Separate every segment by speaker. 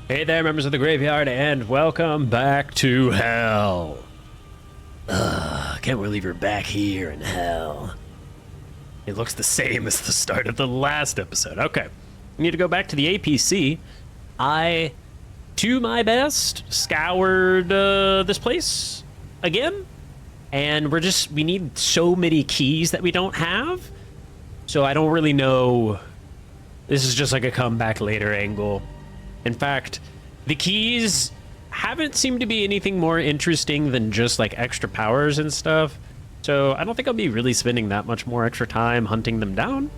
Speaker 1: Hey there, members of the graveyard, and welcome back to hell. Can't believe you're back here in hell. It looks the same as the start of the last episode. Okay, we need to go back to the APC. I, to my best, scoured this place again, and we need so many keys that we don't have, so I don't really know. This is just like a comeback later angle. In fact, the keys haven't seemed to be anything more interesting than just like extra powers and stuff. So I don't think I'll be really spending that much more extra time hunting them down.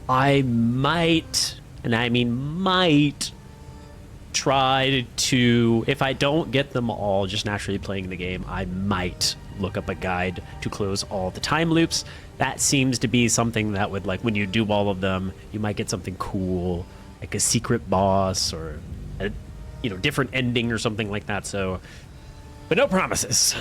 Speaker 1: I might, and I mean might, try to, if I don't get them all just naturally playing the game, I might look up a guide to close all the time loops. That seems to be something that would, like, when you do all of them, you might get something cool, like a secret boss or a, different ending or something like that. So, but no promises.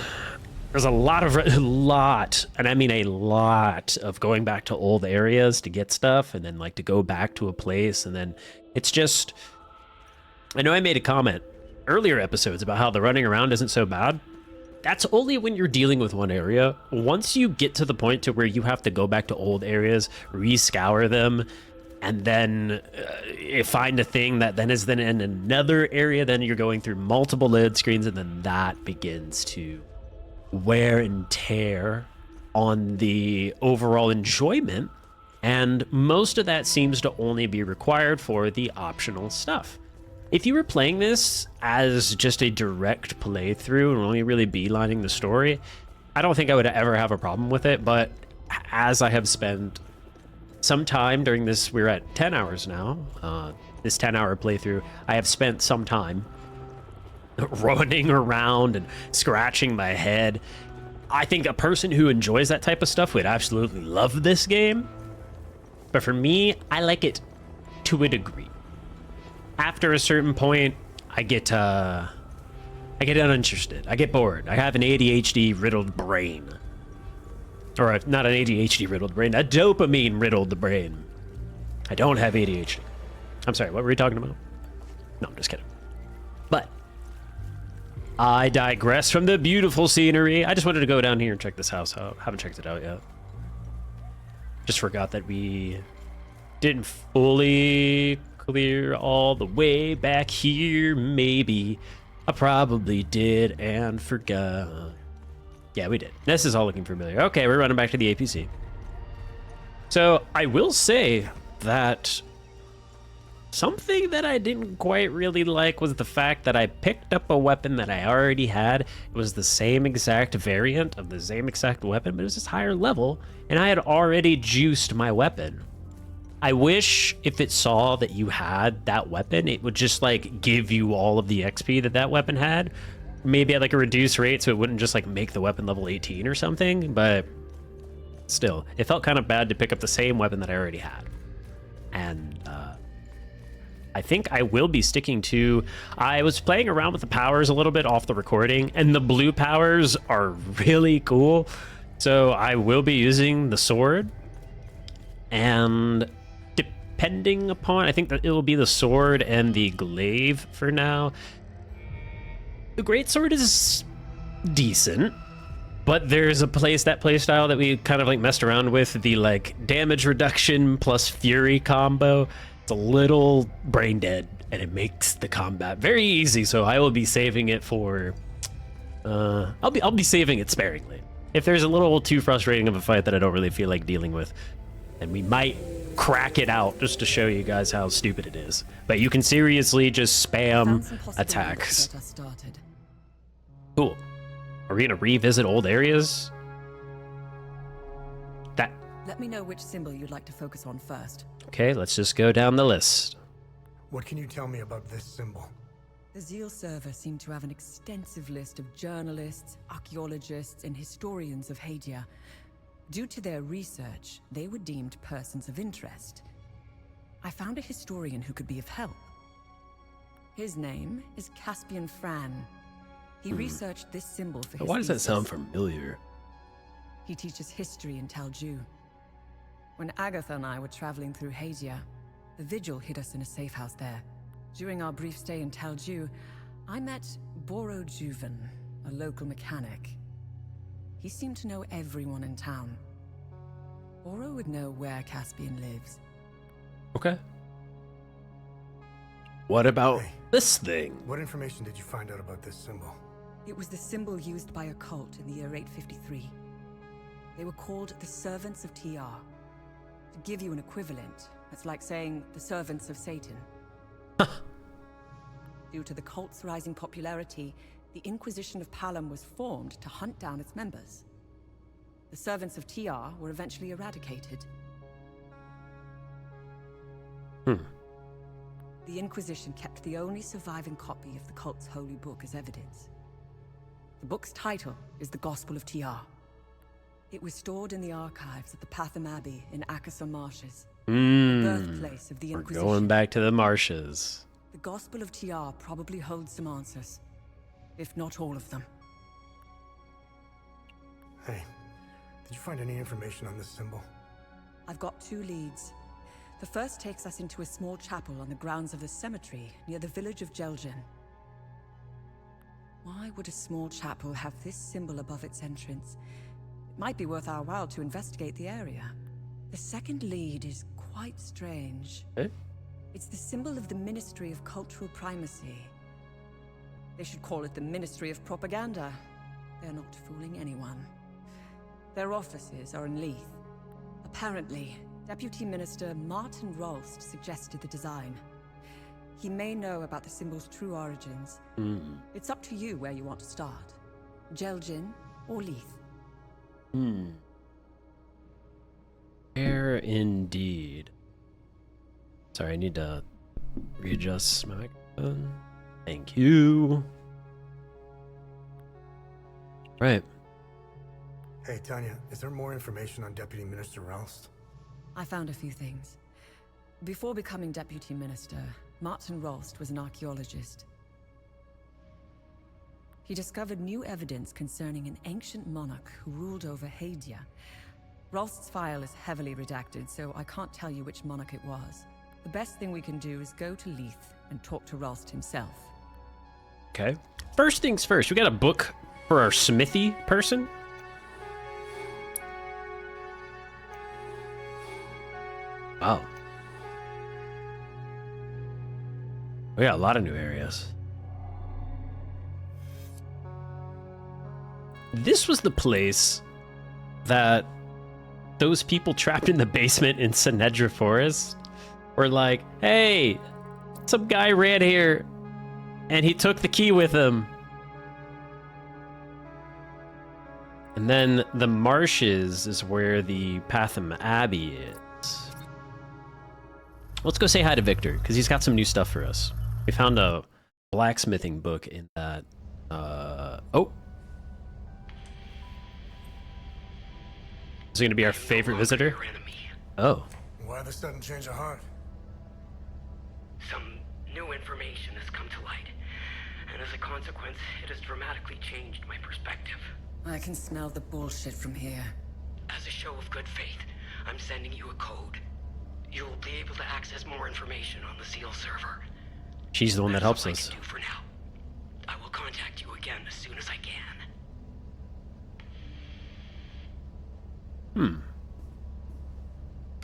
Speaker 1: There's a lot, and I mean a lot of going back to old areas to get stuff, and then like to go back to a place, and then it's just, I know I made a comment earlier episodes about how the running around isn't so bad. That's only when you're dealing with one area. Once you get to the point to where you have to go back to old areas, rescour them, and then find a thing that then is then in another area, then you're going through multiple load screens, and then that begins to wear and tear on the overall enjoyment. And most of that seems to only be required for the optional stuff. If you were playing this as just a direct playthrough and only really beelining the story, I don't think I would ever have a problem with it. But as I have spent some time during this, we're at 10 hours now, this 10-hour playthrough, I have spent some time running around and scratching my head. I think a person who enjoys that type of stuff would absolutely love this game. But for me, I like it to a degree. After a certain point, I get uninterested. I get bored. I have an ADHD riddled brain. Or not an ADHD riddled brain, a dopamine riddled brain. I don't have ADHD. I'm sorry, what were we talking about? No, I'm just kidding. But I digress from the beautiful scenery. I just wanted to go down here and check this house out. Haven't checked it out yet. Just forgot that we didn't fully clear all the way back here. Maybe I probably did and forgot. Yeah, we did. This is all looking familiar. Okay, we're running back to the APC. So I will say that something that I didn't quite really like was the fact that I picked up a weapon that I already had. It was the same exact variant of the same exact weapon, but it was just higher level, and I had already juiced my weapon. I wish if it saw that you had that weapon, it would just like give you all of the XP that that weapon had. Maybe at like a reduced rate, so it wouldn't just like make the weapon level 18 or something, but still, it felt kind of bad to pick up the same weapon that I already had. And I think I will be sticking to, I was playing around with the powers a little bit off the recording, and the blue powers are really cool. So I will be using the sword, and depending upon, I think that it will be the sword and the glaive for now. The greatsword is decent, but there's a playstyle that we kind of like messed around with, the like damage reduction plus fury combo. It's a little brain dead, and it makes the combat very easy. So I will be saving it for, I'll be saving it sparingly. If there's a little too frustrating of a fight that I don't really feel like dealing with, then we might crack it out just to show you guys how stupid it is. But you can seriously just spam attacks. Cool. Are we gonna revisit old areas?
Speaker 2: Let me know which symbol you'd like to focus on first.
Speaker 1: Okay, let's just go down the list.
Speaker 3: What can you tell me about this symbol?
Speaker 2: The Zeal server seemed to have an extensive list of journalists, archaeologists, and historians of Hadia. Due to their research, they were deemed persons of interest. I found a historian who could be of help. His name is Caspian Fran. He researched this symbol for his
Speaker 1: Why does that
Speaker 2: thesis.
Speaker 1: sound familiar?
Speaker 2: He teaches history in Talju. When Agatha and I were traveling through Hadia, the Vigil hid us in a safe house there. During our brief stay in Talju, I met Boro Juven, a local mechanic. He seemed to know everyone in town. Boro would know where Caspian lives.
Speaker 1: Okay. What about
Speaker 3: Hey.
Speaker 1: this thing?
Speaker 3: What information did you find out about this symbol?
Speaker 2: It was the symbol used by a cult in the year 853. They were called the Servants of TR. To give you an equivalent, it's like saying the Servants of Satan. Due to the cult's rising popularity, the Inquisition of Palam was formed to hunt down its members. The Servants of TR were eventually eradicated. The Inquisition kept the only surviving copy of the cult's holy book as evidence. The book's title is the Gospel of TR. It was stored in the archives at the Patham Abbey in Akasa Marshes, the birthplace of the
Speaker 1: We're
Speaker 2: Inquisition.
Speaker 1: going back to the marshes.
Speaker 2: The Gospel of TR probably holds some answers, if not all of them.
Speaker 3: Hey, did you find any information on this symbol?
Speaker 2: I've got 2 leads. The first takes us into a small chapel on the grounds of the cemetery near the village of Jelgen. Why would a small chapel have this symbol above its entrance? It might be worth our while to investigate the area. The second lead is quite strange.
Speaker 1: Eh?
Speaker 2: It's the symbol of the Ministry of Cultural Primacy. They should call it the Ministry of Propaganda. They're not fooling anyone. Their offices are in Leith. Apparently, Deputy Minister Martin Rolst suggested the design. He may know about the symbol's true origins. It's up to you where you want to start. Jelgin or Leith.
Speaker 1: Fair indeed. Sorry, I need to readjust my microphone. Thank you. Right.
Speaker 3: Hey, Tanya, is there more information on Deputy Minister Roust?
Speaker 2: I found a few things. Before becoming Deputy Minister, Martin Rolst was an archaeologist. He discovered new evidence concerning an ancient monarch who ruled over Hadia. Rolst's file is heavily redacted, so I can't tell you which monarch it was. The best thing we can do is go to Leith and talk to Rolst himself.
Speaker 1: Okay. First things first, we got a book for our smithy person. Wow. We got a lot of new areas. This was the place that those people trapped in the basement in Sinedra Forest were like, hey, some guy ran here and he took the key with him. And then the marshes is where the Patham Abbey is. Let's go say hi to Victor, because he's got some new stuff for us. We found a blacksmithing book in that. Oh. Is he going to be our favorite visitor? Oh.
Speaker 3: Why the sudden change of heart?
Speaker 4: Some new information has come to light, and as a consequence, it has dramatically changed my perspective.
Speaker 2: I can smell the bullshit from here.
Speaker 4: As a show of good faith, I'm sending you a code. You'll be able to access more information on the SEAL server.
Speaker 1: She's the one that helps
Speaker 4: That's
Speaker 1: us.
Speaker 4: all I can do for now. I will contact you again as soon as I can.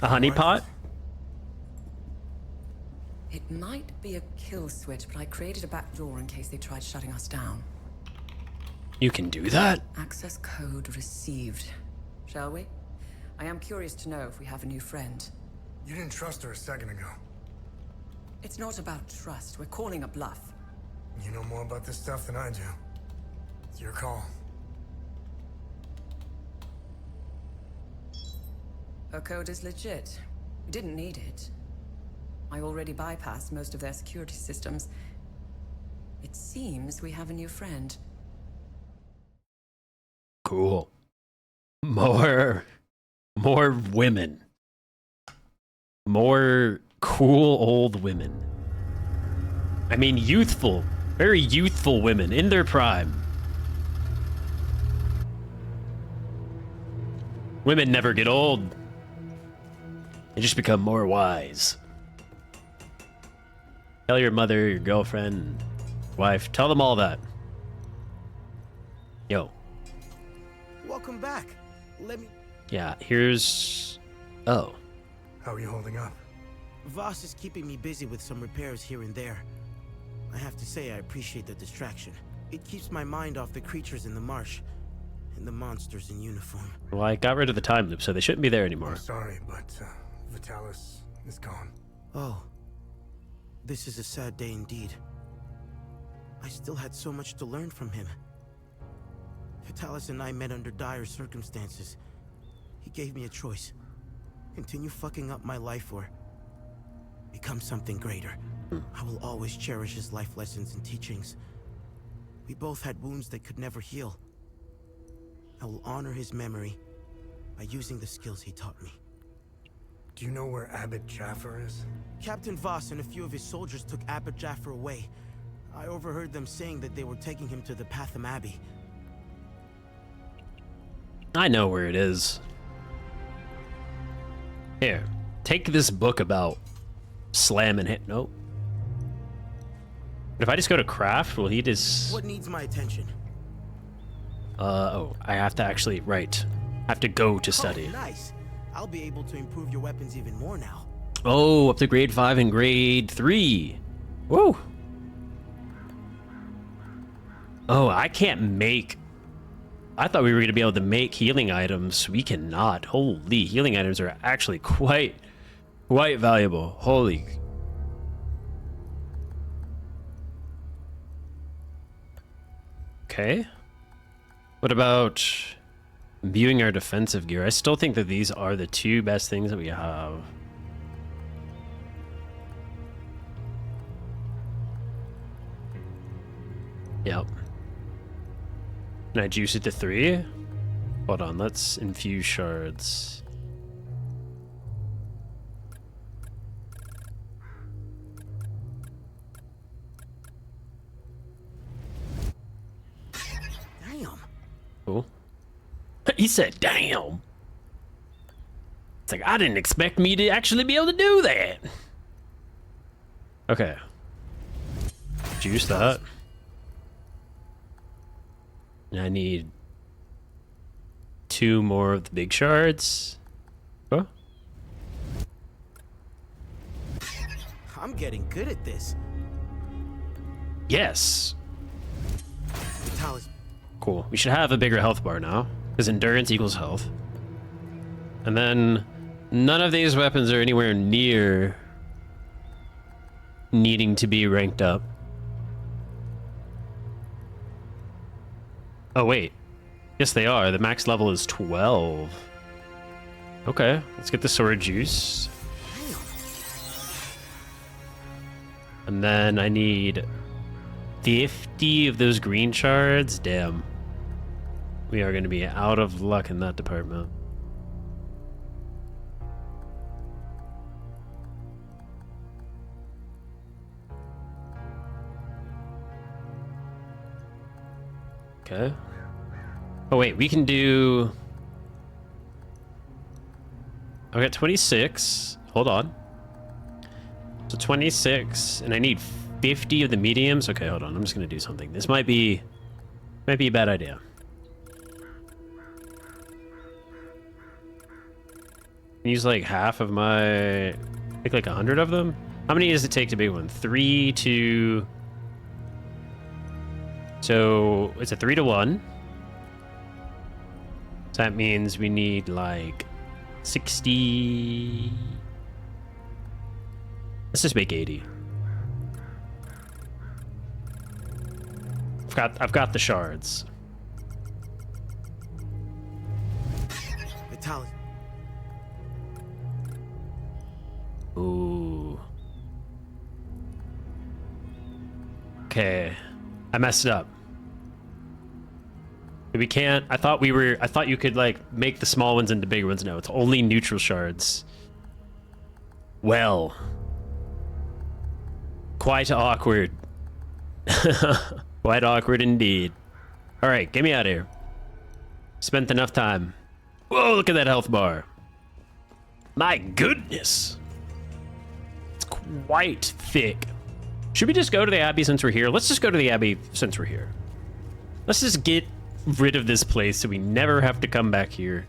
Speaker 1: A honeypot?
Speaker 2: It might be a kill switch, but I created a back door in case they tried shutting us down.
Speaker 1: You can do that?
Speaker 2: Access code received. Shall we? I am curious to know if we have a new friend.
Speaker 3: You didn't trust her a second ago.
Speaker 2: It's not about trust. We're calling a bluff.
Speaker 3: You know more about this stuff than I do. It's your call.
Speaker 2: Her code is legit. We didn't need it. I already bypassed most of their security systems. It seems we have a new friend.
Speaker 1: Cool. More women. More cool old women. I mean, youthful, very youthful women in their prime. Women never get old. They just become more wise. Tell your mother, your girlfriend, wife. Tell them all that. Yo.
Speaker 5: Welcome back. Let me...
Speaker 1: Yeah, here's... Oh.
Speaker 3: How are you holding up?
Speaker 5: Voss is keeping me busy with some repairs here and there. I have to say I appreciate the distraction. It keeps my mind off the creatures in the marsh and the monsters in uniform.
Speaker 1: Well, I got rid of the time loop, so they shouldn't be there anymore.
Speaker 3: I'm sorry, but Vitalis is gone.
Speaker 5: Oh. This is a sad day indeed. I still had so much to learn from him. Vitalis and I met under dire circumstances. He gave me a choice. Continue fucking up my life or become something greater. I will always cherish his life lessons and teachings. We both had wounds that could never heal. I will honor his memory by using the skills he taught me.
Speaker 3: Do you know where Abbot Jaffer is?
Speaker 5: Captain Voss and a few of his soldiers took Abbot Jaffer away. I overheard them saying that they were taking him to the Patham Abbey.
Speaker 1: I know where it is. Here, take this book about slam and hit. Nope. But if I just go to craft, will he just...
Speaker 5: What needs my attention?
Speaker 1: Oh, I have to actually, right. I have to go to study.
Speaker 5: Oh, nice. I'll be able to improve your weapons even more now.
Speaker 1: Oh, up to grade 5 and grade 3. Woo! Oh, I can't make... I thought we were going to be able to make healing items. We cannot. Holy, healing items are actually quite valuable. Holy. Okay. What about viewing our defensive gear? I still think that these are the two best things that we have. Yep. Can I juice it to 3? Hold on, let's infuse shards.
Speaker 5: Damn.
Speaker 1: Cool. He said, damn. It's like, I didn't expect me to actually be able to do that. Okay. Juice that. And I need 2 more of the big shards. Oh.
Speaker 5: I'm getting good at this.
Speaker 1: Yes.
Speaker 5: Vitalis.
Speaker 1: Cool. We should have a bigger health bar now, because endurance equals health. And then none of these weapons are anywhere near needing to be ranked up. Oh, wait. Yes, they are. The max level is 12. Okay, let's get the sword juice. And then I need 50 of those green shards. Damn. We are going to be out of luck in that department. Okay. Oh, wait, we can do... I've got 26. Hold on. So 26, and I need 50 of the mediums. Okay, hold on. I'm just going to do something. This might be a bad idea. Use like half of my... Take like 100 of them? How many does it take to make one? 3 to... So it's a 3 to 1. So that means we need like 60. Let's just make 80. I've got the shards.
Speaker 5: Vitalis.
Speaker 1: Ooh. Okay. I messed up. We can't. I thought you could like make the small ones into bigger ones. No, it's only neutral shards. Well. Quite awkward. Quite awkward indeed. Alright, get me out of here. Spent enough time. Whoa, look at that health bar. My goodness. It's quite thick. Should we just go to the Abbey since we're here? Let's just go to the Abbey since we're here. Let's just get rid of this place so we never have to come back here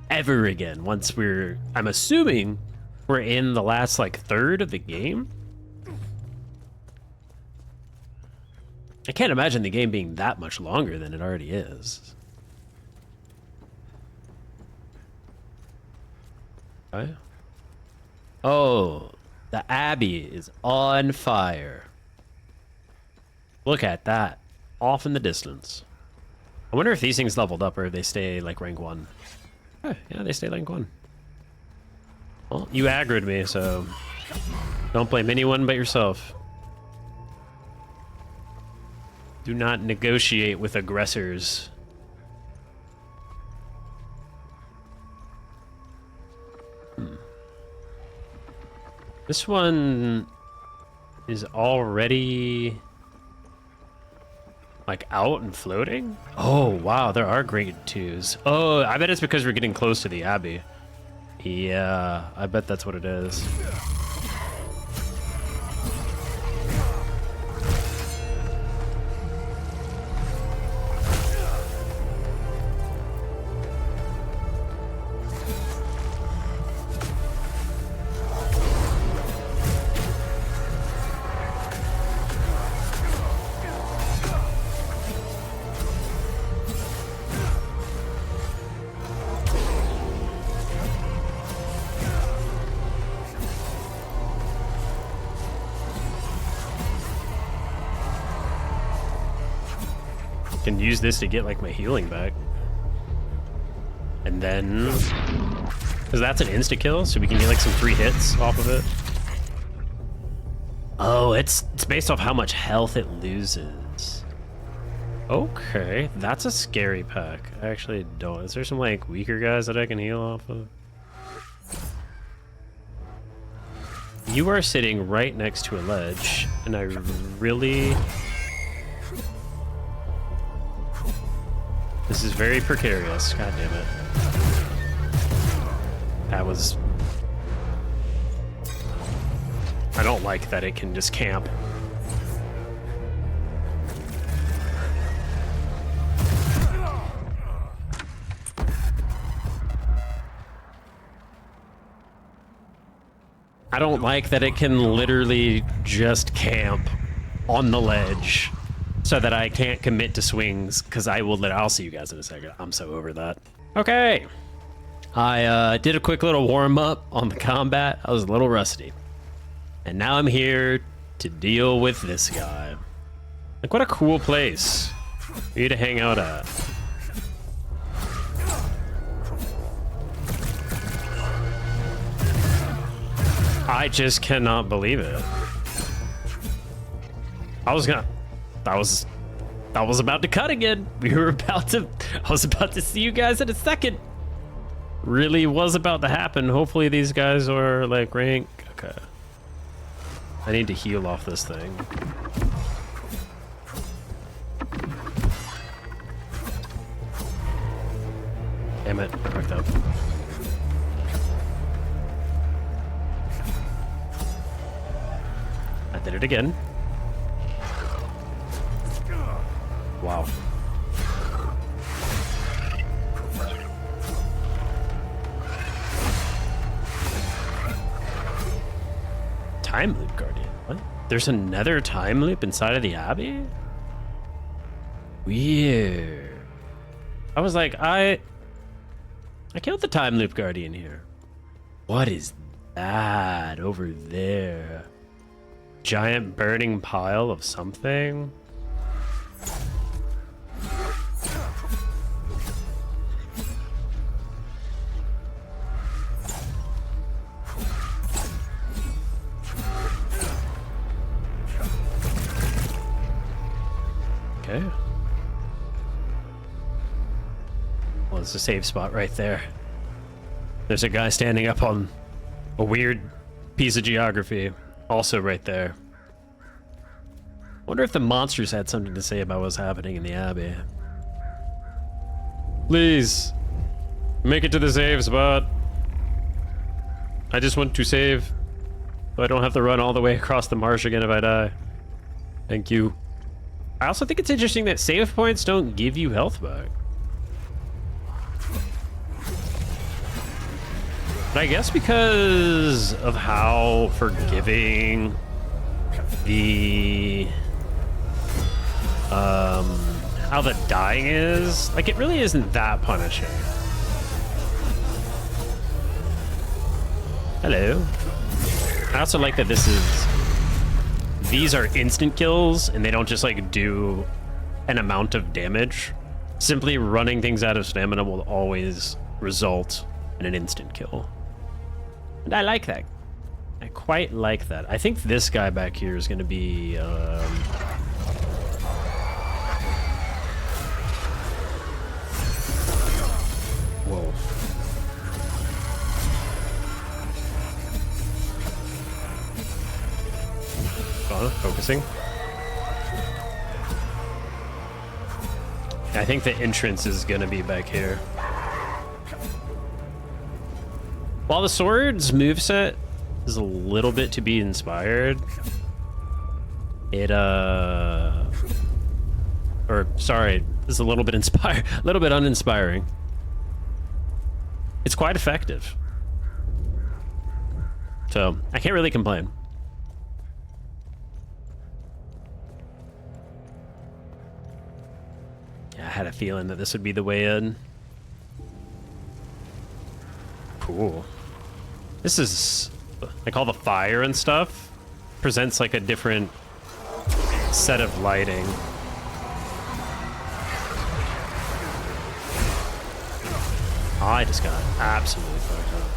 Speaker 1: ever again. Once we're, I'm assuming we're in the last like third of the game. I can't imagine the game being that much longer than it already is. Okay. Oh, the Abbey is on fire. Look at that. Off in the distance. I wonder if these things leveled up or if they stay like rank 1. Oh, yeah, they stay rank 1. Well, you aggroed me, so don't blame anyone but yourself. Do not negotiate with aggressors. This one is already like out and floating? Oh, wow, there are grade 2s. Oh, I bet it's because we're getting close to the Abbey. Yeah, I bet that's what it is. Can use this to get like my healing back. And then, because that's an insta kill, so we can get like some free hits off of it. Oh, it's based off how much health it loses. Okay, that's a scary pack. I actually don't. Is there some like weaker guys that I can heal off of? You are sitting right next to a ledge, and I really... This is very precarious. God damn it. That was... I don't like that it can just camp. I don't like that it can literally just camp on the ledge so that I can't commit to swings, because I'll see you guys in a second. I'm so over that. Okay. I did a quick little warm-up on the combat. I was a little rusty. And now I'm here to deal with this guy. Like, what a cool place for you to hang out at. I just cannot believe it. I was about to cut again. I was about to see you guys in a second. Really was about to happen. Hopefully these guys are like rank. Okay. I need to heal off this thing. Damn it, I fucked up. I did it again. Wow. Time loop guardian. What? There's another time loop inside of the Abbey? Weird. I was like, I killed the time loop guardian here. What is that over there? Giant burning pile of something? Okay. Well, it's a safe spot right there. There's a guy standing up on a weird piece of geography, also right there. Wonder if the monsters had something to say about what's happening in the Abbey. Please, make it to the save spot. I just want to save, so I don't have to run all the way across the marsh again if I die. Thank you. I also think it's interesting that save points don't give you health back. But I guess because of how forgiving the how the dying is, like, it really isn't that punishing. Hello. I also like that these are instant kills and they don't just like do an amount of damage. Simply running things out of stamina will always result in an instant kill. And I like that. I quite like that. I think this guy back here is going to be whoa. Focusing. I think the entrance is gonna be back here. While the sword's moveset is a little bit to be inspired, it or sorry, this is a little bit inspired, a little bit uninspiring. It's quite effective. So I can't really complain. I had a feeling that this would be the way in. Cool. This is like all the fire and stuff presents like a different set of lighting. I just got absolutely fucked up.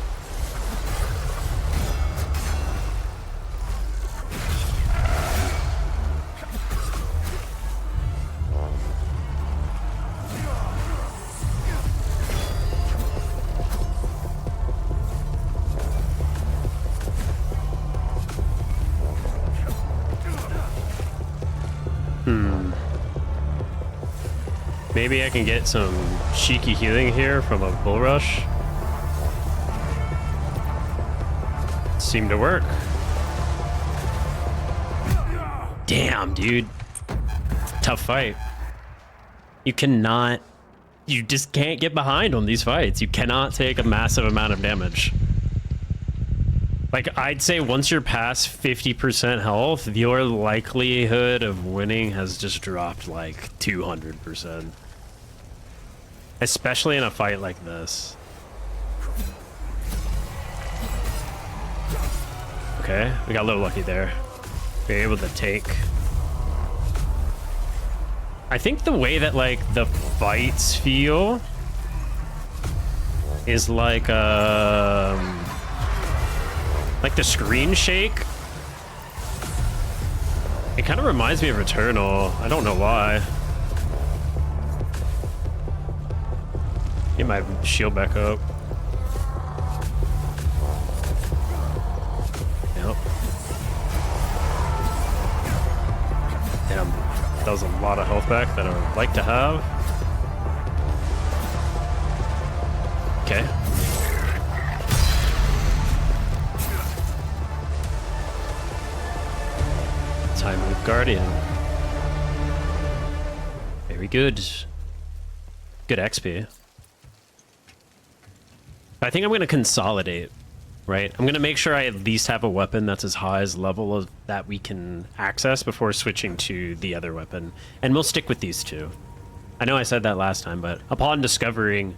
Speaker 1: Maybe I can get some cheeky healing here from a bull rush. Seemed to work. Damn, dude. Tough fight. You just can't get behind on these fights. You cannot take a massive amount of damage. Like, I'd say once you're past 50% health, your likelihood of winning has just dropped like 200%. Especially in a fight like this. Okay, we got a little lucky there. We were able to take. I think the way that like the fights feel is like the screen shake. It kind of reminds me of Returnal. I don't know why. Get my shield back up. Yep. Damn. That was a lot of health back that I would like to have. Okay. Time move Guardian. Very good. Good XP. I think I'm going to consolidate, right? I'm going to make sure I at least have a weapon that's as high as level of that we can access before switching to the other weapon. And we'll stick with these two. I know I said that last time, but upon discovering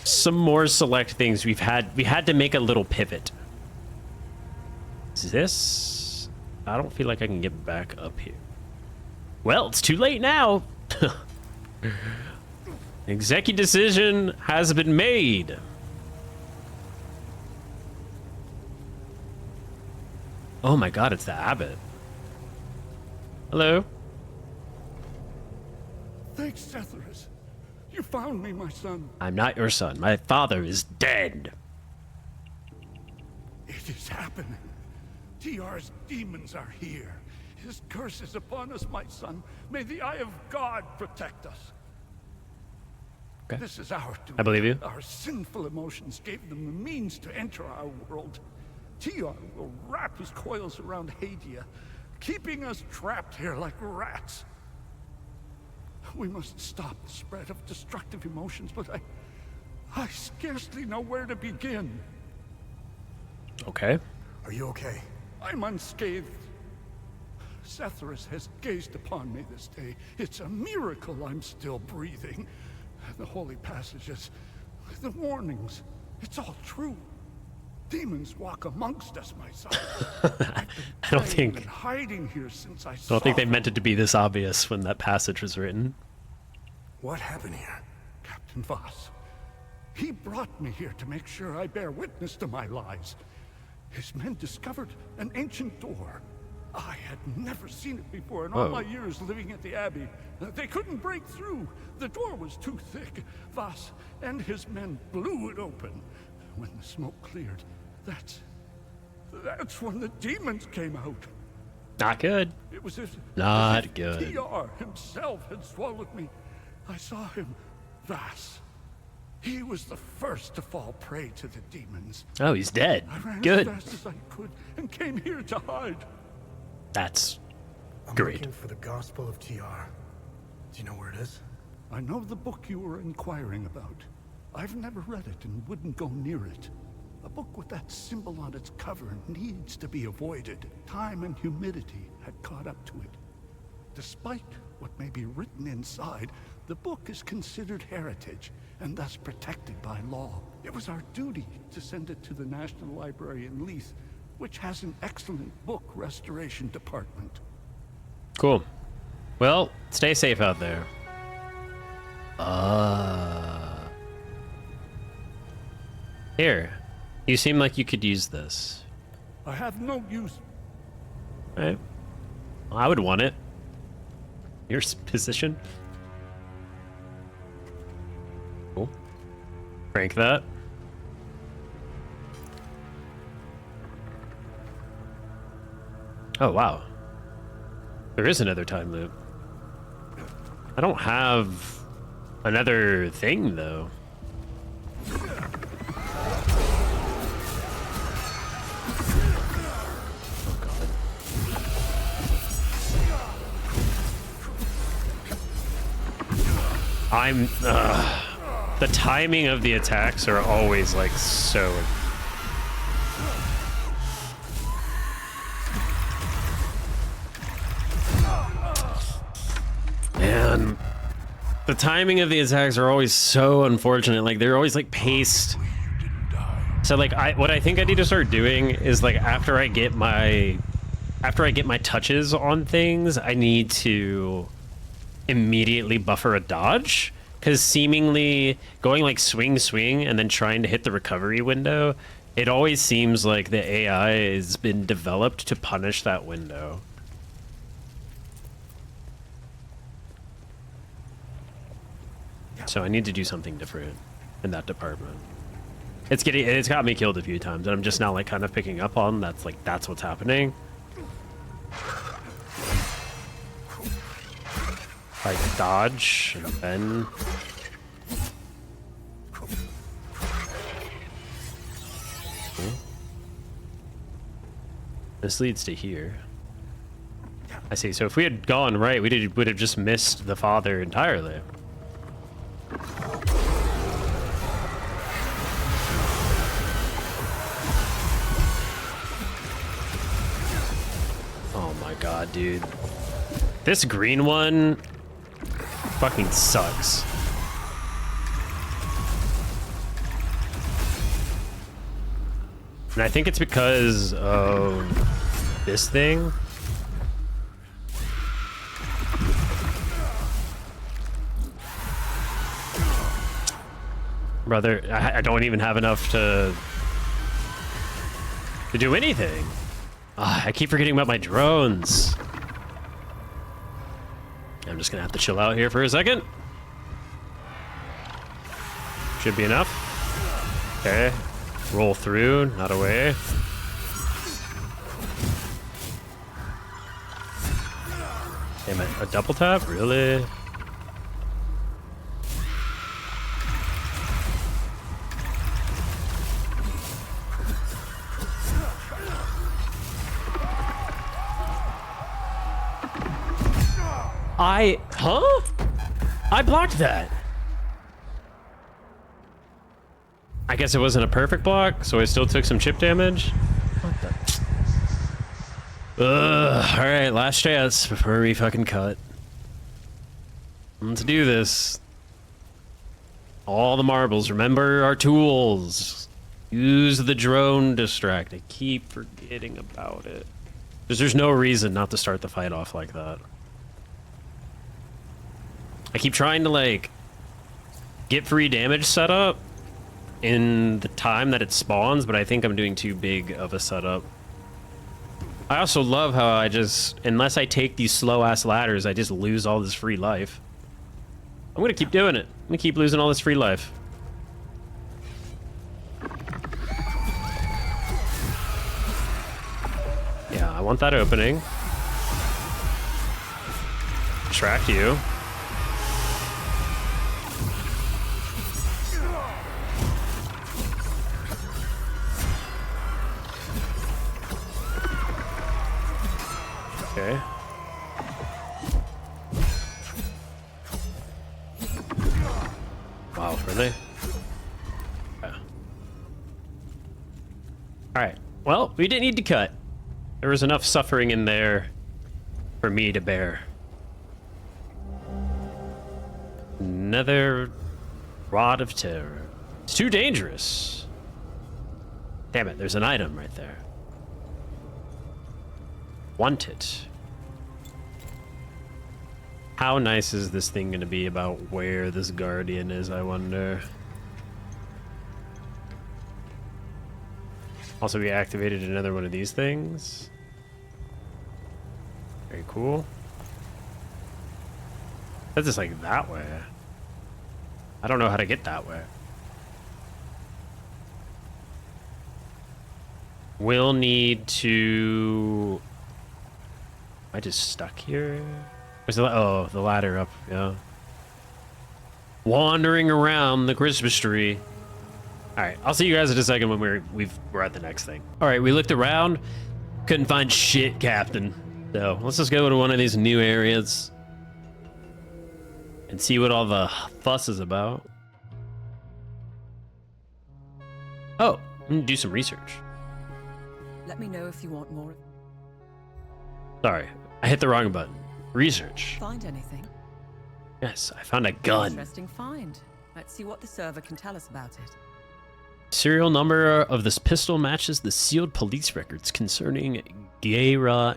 Speaker 1: some more select things, we had to make a little pivot. Is this? I don't feel like I can get back up here. Well, it's too late now. Executive decision has been made. Oh my god, it's the abbot. Hello?
Speaker 6: Thanks, Setherus. You found me, my son.
Speaker 1: I'm not your son. My father is dead.
Speaker 6: It is happening. TR's demons are here. His curse is upon us, my son. May the eye of God protect us.
Speaker 1: Okay.
Speaker 6: This is our doing.
Speaker 1: I believe you.
Speaker 6: Our sinful emotions gave them the means to enter our world. TR will wrap his coils around Hadia, keeping us trapped here like rats. We must stop the spread of destructive emotions, but I scarcely know where to begin.
Speaker 1: Okay.
Speaker 3: Are you okay?
Speaker 6: I'm unscathed. Sethrus has gazed upon me this day. It's a miracle I'm still breathing. The holy passages, the warnings, it's all true. Demons walk amongst us, my son.
Speaker 1: I don't think
Speaker 6: Been hiding here since I
Speaker 1: I don't think they meant
Speaker 6: them.
Speaker 1: it to be this obvious when that passage was written.
Speaker 3: What happened here?
Speaker 6: Captain Voss. He brought me here to make sure I bear witness to my lies. His men discovered an ancient door. I had never seen it before in all my years living at the Abbey. They couldn't break through. The door was too thick. Voss and his men blew it open. When the smoke cleared, that's when the demons came out.
Speaker 1: Not good.
Speaker 6: It was
Speaker 1: Not
Speaker 6: as if
Speaker 1: good.
Speaker 6: TR himself had swallowed me. I saw him, Voss. He was the first to fall prey to the demons.
Speaker 1: Oh, he's dead.
Speaker 6: I ran
Speaker 1: Good.
Speaker 6: as fast as I could and came here to hide.
Speaker 1: That's
Speaker 3: I'm
Speaker 1: great.
Speaker 3: looking for the Gospel of TR. Do you know where it is?
Speaker 6: I know the book you were inquiring about. I've never read it and wouldn't go near it. A book with that symbol on its cover needs to be avoided. Time and humidity had caught up to it. Despite what may be written inside, the book is considered heritage and thus protected by law. It was our duty to send it to the National Library in Leith, which has an excellent book restoration department.
Speaker 1: Cool. Well, stay safe out there. Here. You seem like you could use this.
Speaker 6: I have no use.
Speaker 1: Right? Well, I would want it. Your position. Cool. Crank that. Oh, wow. There is another time loop. I don't have another thing, though. Oh, God. The timing of the attacks are always, like, so... Man, the timing of the attacks are always so unfortunate. Like, they're always like paced. So like what I think I need to start doing is like after I get my touches on things, I need to immediately buffer a dodge, because seemingly going like swing and then trying to hit the recovery window, it always seems like the AI has been developed to punish that window. So I need to do something different in that department. It's got me killed a few times, and I'm just now like kind of picking up on that's what's happening. Like dodge and then cool. This leads to here. I see. So if we had gone right, we would have just missed the father entirely. Oh my god, dude. This green one fucking sucks. And I think it's because of this thing. Brother, I don't even have enough to do anything. I keep forgetting about my drones. I'm just gonna have to chill out here for a second. Should be enough. Okay. Roll through, not away. Damn it, a double tap? Really? Huh? I blocked that. I guess it wasn't a perfect block, so I still took some chip damage. What the? Ugh. Alright, last chance before we fucking cut. Let's do this. All the marbles. Remember our tools. Use the drone distract. I keep forgetting about it. Because there's no reason not to start the fight off like that. I keep trying to, like, get free damage set up in the time that it spawns, but I think I'm doing too big of a setup. I also love how I just, unless I take these slow-ass ladders, I just lose all this free life. I'm gonna keep doing it. I'm gonna keep losing all this free life. Yeah, I want that opening. Distract you. Okay. Wow, really? Yeah. Alright. Well, we didn't need to cut. There was enough suffering in there for me to bear. Another Rod of Terror. It's too dangerous. Damn it, there's an item right there. Want it. How nice is this thing gonna be about where this guardian is, I wonder? Also, we activated another one of these things. Very cool. That's just like that way. I don't know how to get that way. We'll need to... Am I just stuck here? Where's the... Oh, the ladder up, yeah. Wandering around the Christmas tree. Alright, I'll see you guys in a second when we're at the next thing. Alright, we looked around. Couldn't find shit, Captain. So, let's just go to one of these new areas. And see what all the fuss is about. Oh, do some research.
Speaker 2: Let me know if you want more.
Speaker 1: Sorry, I hit the wrong button. Research.
Speaker 2: Find anything?
Speaker 1: Yes, I found a gun.
Speaker 2: Interesting find. Let's see what the server can tell us about it.
Speaker 1: Serial number of this pistol matches the sealed police records concerning Garyon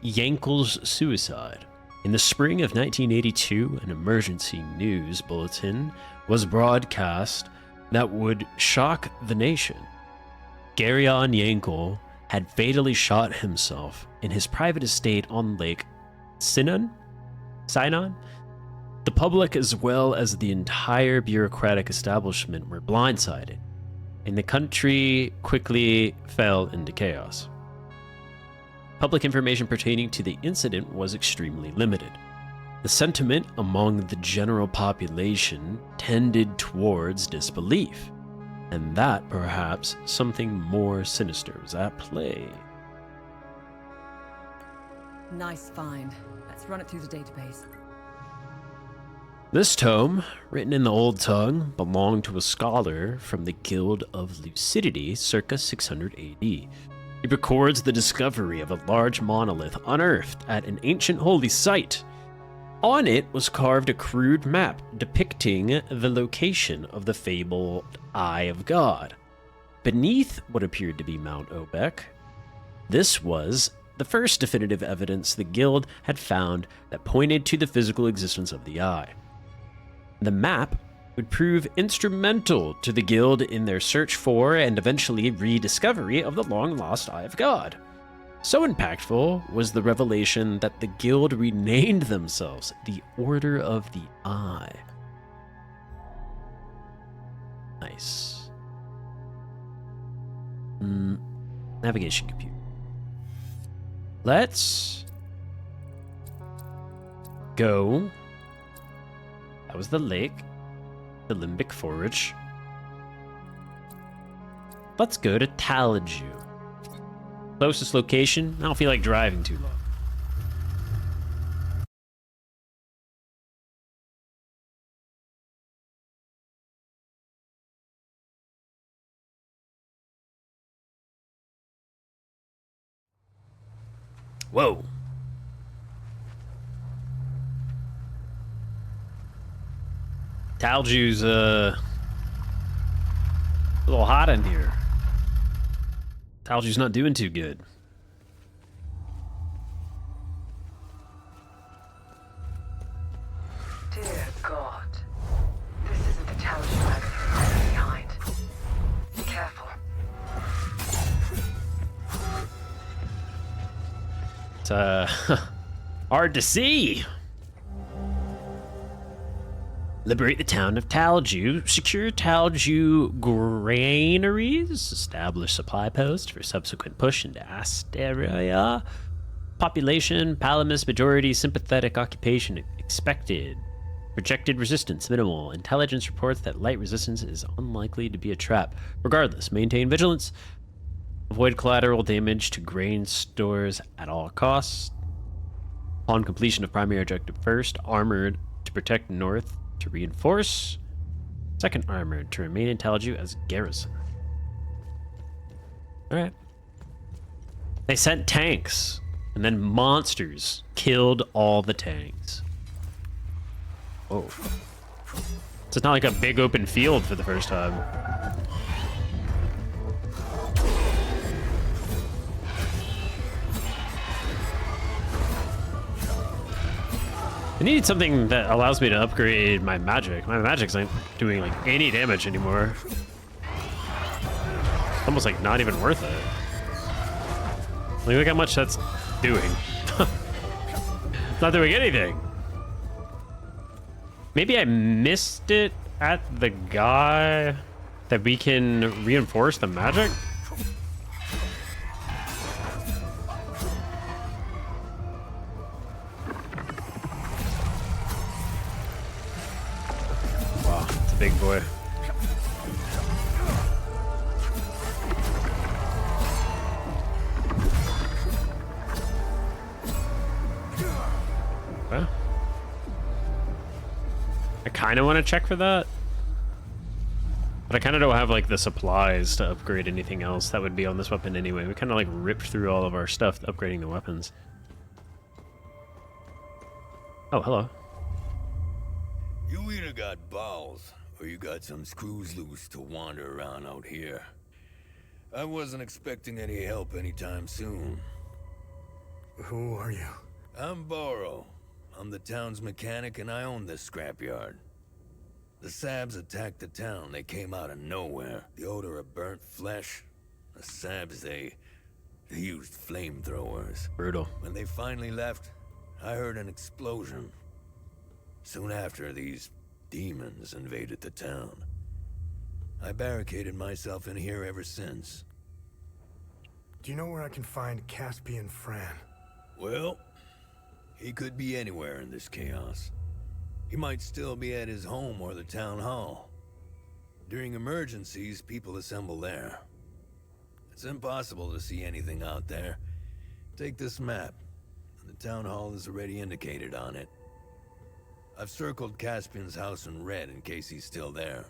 Speaker 1: Yankel's suicide. In the spring of 1982, an emergency news bulletin was broadcast that would shock the nation. Garyon Yankel had fatally shot himself in his private estate on Lake Sinon? The public, as well as the entire bureaucratic establishment, were blindsided, and the country quickly fell into chaos. Public information pertaining to the incident was extremely limited. The sentiment among the general population tended towards disbelief, and that perhaps something more sinister was at play.
Speaker 2: Nice find. Let's run it through the database.
Speaker 1: This tome, written in the Old Tongue, belonged to a scholar from the Guild of Lucidity circa 600 AD. It records the discovery of a large monolith unearthed at an ancient holy site. On it was carved a crude map depicting the location of the fabled Eye of God. Beneath what appeared to be Mount Obek, this was the first definitive evidence the Guild had found that pointed to the physical existence of the Eye. The map would prove instrumental to the Guild in their search for and eventually rediscovery of the long-lost Eye of God. So impactful was the revelation that the Guild renamed themselves the Order of the Eye. Nice. Navigation computer. Let's go. That was the lake. The Limbic Forge. Let's go to Talaju. Closest location. I don't feel like driving too long. Whoa. Talju's a little hot in here. Talju's not doing too good.
Speaker 7: Dear God, this isn't the Talju I've left behind. Be careful.
Speaker 1: It's hard to see. Liberate the town of Talju, secure Talju granaries, establish supply posts for subsequent push into Asteria. Population, Palamus majority, sympathetic occupation expected. Projected resistance minimal. Intelligence reports that light resistance is unlikely to be a trap. Regardless, maintain vigilance. Avoid collateral damage to grain stores at all costs. Upon completion of primary objective first, armored to protect north to reinforce. Second, armored to remain in Talju as garrison. Alright. They sent tanks, and then monsters killed all the tanks. Whoa. So it's not like a big open field for the first time. I need something that allows me to upgrade my magic. My magic's not doing like any damage anymore. Almost like not even worth it. Like, look how much that's doing. It's not doing anything. Maybe I missed it at the guy that we can reinforce the magic? Wow, it's a big boy. Okay. I kind of want to check for that, but I kind of don't have like the supplies to upgrade anything else that would be on this weapon anyway. We kind of like ripped through all of our stuff upgrading the weapons. Oh, hello.
Speaker 8: You either got balls, or you got some screws loose to wander around out here. I wasn't expecting any help anytime soon.
Speaker 3: Who are you?
Speaker 8: I'm Borrow. I'm the town's mechanic, and I own this scrapyard. The Sabs attacked the town. They came out of nowhere. The odor of burnt flesh. The Sabs, they used flamethrowers.
Speaker 1: Brutal.
Speaker 8: When they finally left, I heard an explosion. Soon after, these demons invaded the town. I barricaded myself in here ever since.
Speaker 3: Do you know where I can find Caspian Fran?
Speaker 8: Well, he could be anywhere in this chaos. He might still be at his home or the town hall. During emergencies, people assemble there. It's impossible to see anything out there. Take this map. The town hall is already indicated on it. I've circled Caspian's house in red in case he's still there.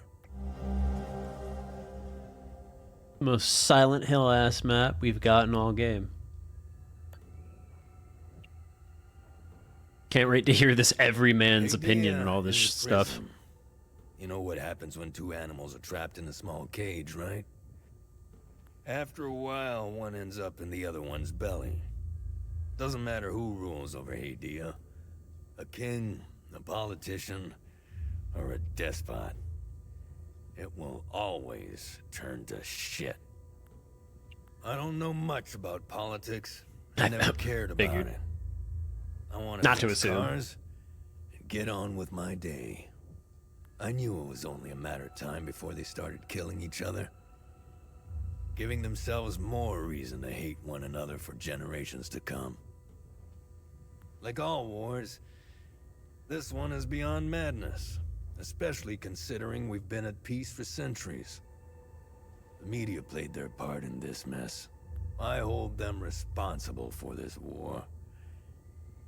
Speaker 1: Most Silent Hill ass map we've gotten all game. Can't wait to hear this everyman's opinion and all this stuff.
Speaker 8: Prison. You know what happens when two animals are trapped in a small cage, right? After a while, one ends up in the other one's belly. Doesn't matter who rules over Hadia. A king, a politician, or a despot. It will always turn to shit. I don't know much about politics. I never cared about it. I wanted
Speaker 1: not to assume.
Speaker 8: Cars and get on with my day. I knew it was only a matter of time before they started killing each other. Giving themselves more reason to hate one another for generations to come. Like all wars, this one is beyond madness, especially considering we've been at peace for centuries. The media played their part in this mess. I hold them responsible for this war.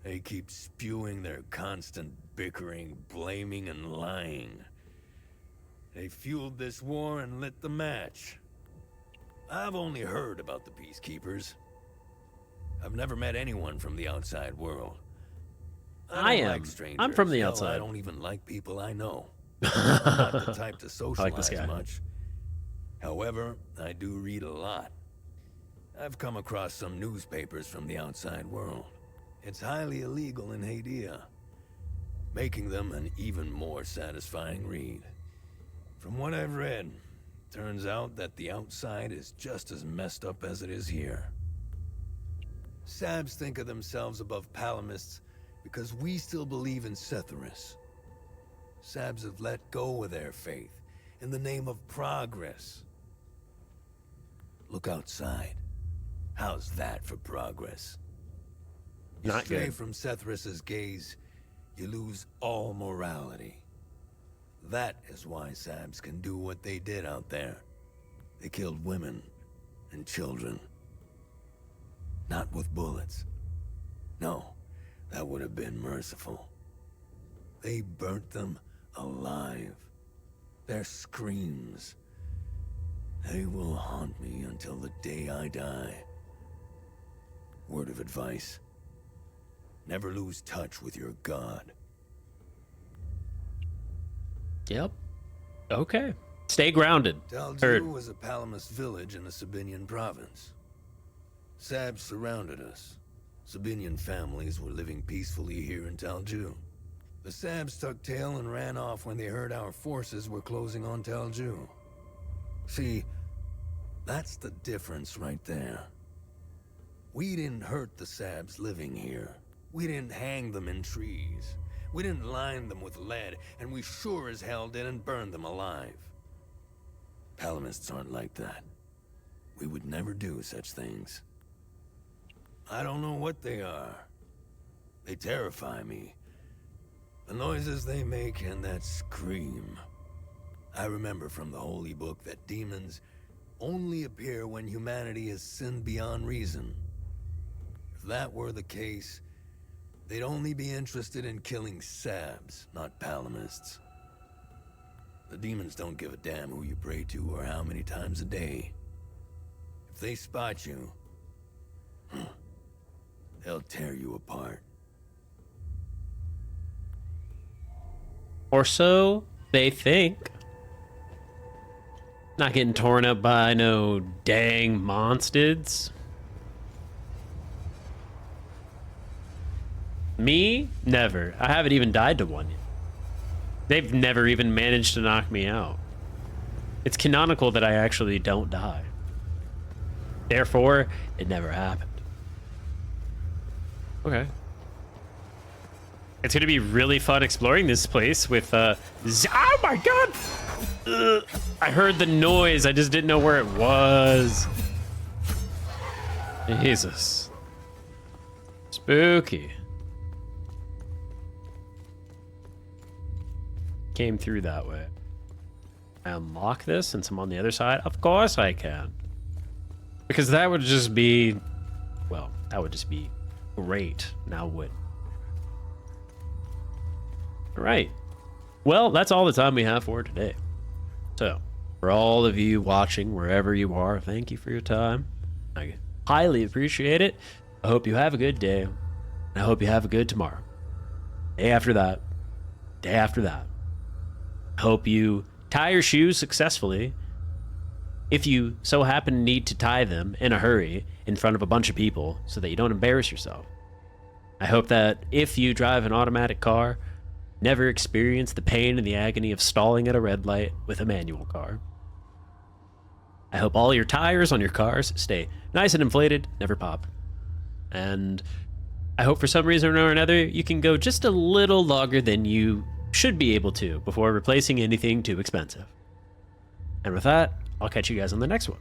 Speaker 8: They keep spewing their constant bickering, blaming, and lying. They fueled this war and lit the match. I've only heard about the peacekeepers. I've never met anyone from the outside world.
Speaker 1: I
Speaker 8: don't
Speaker 1: am.
Speaker 8: Like strangers.
Speaker 1: I'm from the
Speaker 8: Hell,
Speaker 1: outside.
Speaker 8: I don't even like people I know. I'm not the type to socialize
Speaker 1: guy.
Speaker 8: much. However, I do read a lot. I've come across some newspapers from the outside world. It's highly illegal in Hadia, making them an even more satisfying read. From what I've read, turns out that the outside is just as messed up as it is here. Sabs think of themselves above Palamists because we still believe in Setharis. Sabs have let go of their faith in the name of progress. Look outside. How's that for progress? You
Speaker 1: Not
Speaker 8: stray
Speaker 1: good.
Speaker 8: from Setharis's gaze, you lose all morality. That is why Sabs can do what they did out there. They killed women and children. Not with bullets. No, that would have been merciful. They burnt them alive. Their screams. They will haunt me until the day I die. Word of advice. Never lose touch with your god.
Speaker 1: Yep. Okay. Stay grounded.
Speaker 8: Talju
Speaker 1: Heard.
Speaker 8: was a Palamist village in the Sabinian province. Sabs surrounded us. Sabinian families were living peacefully here in Talju. The Sabs tucked tail and ran off when they heard our forces were closing on Talju. See, that's the difference right there. We didn't hurt the Sabs living here. We didn't hang them in trees. We didn't line them with lead, and we sure as hell didn't burn them alive. Palamists aren't like that. We would never do such things. I don't know what they are. They terrify me. The noises they make and that scream. I remember from the Holy Book that demons only appear when humanity has sinned beyond reason. If that were the case, they'd only be interested in killing Sabs, not Palamists. The demons don't give a damn who you pray to or how many times a day. If they spot you, they'll tear you apart.
Speaker 1: Or so they think. Not getting torn up by no dang monsters. Me? Never. I haven't even died to one yet. They've never even managed to knock me out. It's canonical that I actually don't die. Therefore, it never happened. Okay. It's gonna be really fun exploring this place with, oh my god! I heard the noise, I just didn't know where it was. Jesus. Spooky. Came through that way. I unlock this since I'm on the other side? Of course I can. Because that would just be, well, that would just be great. Now would. All right. Well, that's all the time we have for today. So, for all of you watching, wherever you are, thank you for your time. I highly appreciate it. I hope you have a good day. And I hope you have a good tomorrow. Day after that. Day after that. I hope you tie your shoes successfully. If you so happen to need to tie them in a hurry in front of a bunch of people so that you don't embarrass yourself. I hope that if you drive an automatic car, never experience the pain and the agony of stalling at a red light with a manual car. I hope all your tires on your cars stay nice and inflated, never pop. And I hope for some reason or another you can go just a little longer than you should be able to before replacing anything too expensive. And with that, I'll catch you guys on the next one.